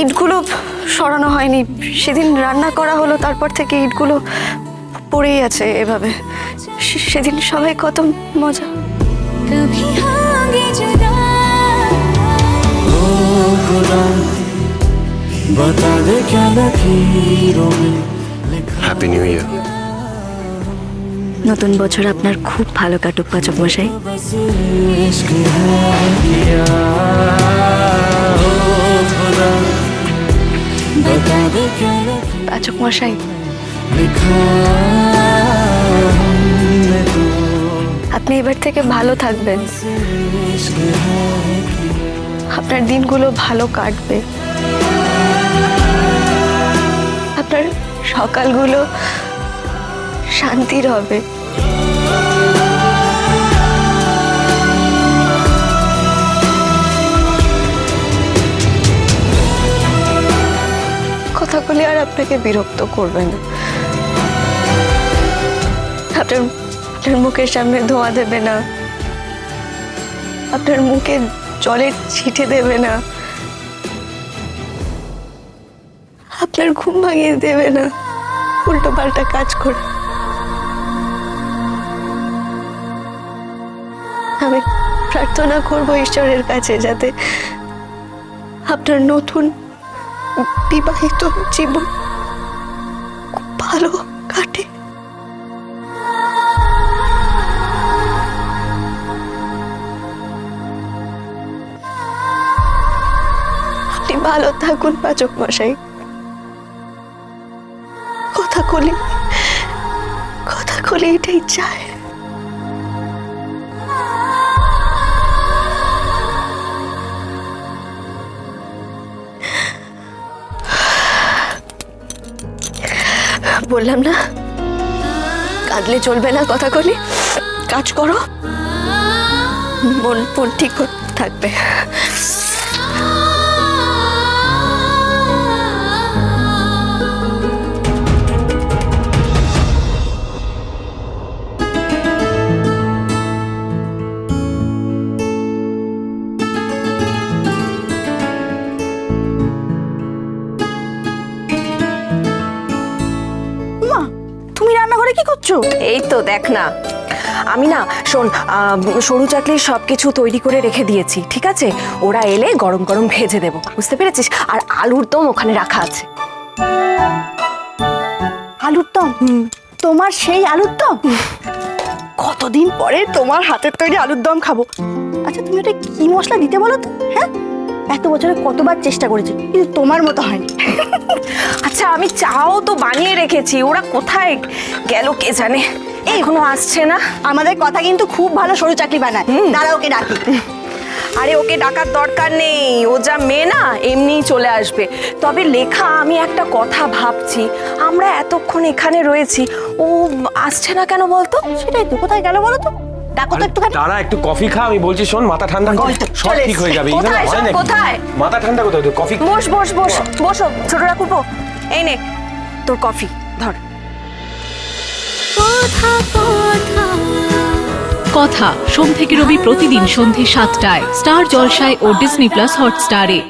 ইটগুলো সরানো হয়নি। সেদিন রান্না করা হলো, তারপর থেকে ইটগুলো পড়েই আছে এভাবে। সেদিন সবাই কত মজা। Happy new year. নতুন বছর আপনার খুব ভালো কাটুক পাচক মশাই। পাচক মশাই, আপনি এবার থেকে ভালো থাকবেন, আপনার দিনগুলো ভালো কাটবে, আপনার সকালগুলো শান্তির হবে। কথাগুলি আর আপনাকে বিরক্ত করবে না, আপনার মুখের সামনে ধোঁয়া দেবে না, আপনার মুখে জলের ছিটে দেবে না, আপনার ঘুম ভাঙিয়ে দেবে না উল্টো পাল্টা কাজ করে। আমি প্রার্থনা করব ঈশ্বরের কাছে যাতে আপনার নতুন বিবাহিত জীবন খুব ভালো কাটে। আপনি ভালো থাকুন পাচক মশাই। কথা কলি এটাই চায়। বললাম না কাঁদলে চলবে না, কথা কলি কাজ করো, মন ঠিক থাকবে। তুমি রান্নাঘরে কি করছো? এই তো দেখ না, আমি না শোন, সরু চাকলির সবকিছু তৈরি করে রেখে দিয়েছি, ঠিক আছে? ওরা এলে গরম গরম ভেজে দেবো, বুঝতে পেরেছিস? আর আলুর দম ওখানে রাখা আছে। আলুর দম? তোমার সেই আলুর দম? কতদিন পরে তোমার হাতের তৈরি আলুর দম খাবো। আচ্ছা তুমি ওটা কি মশলা দিতে বলো তো? হ্যাঁ, এত বছরে কতবার চেষ্টা করেছি কিন্তু তোমার মতো হয়নি। আচ্ছা আমি চাও তো বানিয়ে রেখেছি, ওরা কোথায় গেল কে জানে, এখনো আসছে না। আমাদের কথা কিন্তু খুব ভালো সরু চাকলি বানায়, দাঁড়া ওকে ডাকি। আরে ওকে ডাকার দরকার নেই, ও যা মেয়ে না এমনিই চলে আসবে। তবে লেখা, আমি একটা কথা ভাবছি, আমরা এতক্ষণ এখানে রয়েছি, ও আসছে না কেন বলতো? সেটাই তো, কোথায় গেল বলো তো? ডাকো তো একটুখানি। তারা একটু কফি খা, আমি বলছি শোন, মাথা ঠান্ডা কর, সব ঠিক হয়ে যাবে। কোথায় হয় নাকি? কোথায়? মাথা ঠান্ডা কোথায়? তো কফি বসো ছোটরা কুপো, এই নে তোর কফি ধর। কথা সোম থেকে রবি প্রতিদিন সন্ধে ৭টায় স্টার জলসায় ও ডিজনি প্লাস হটস্টারে।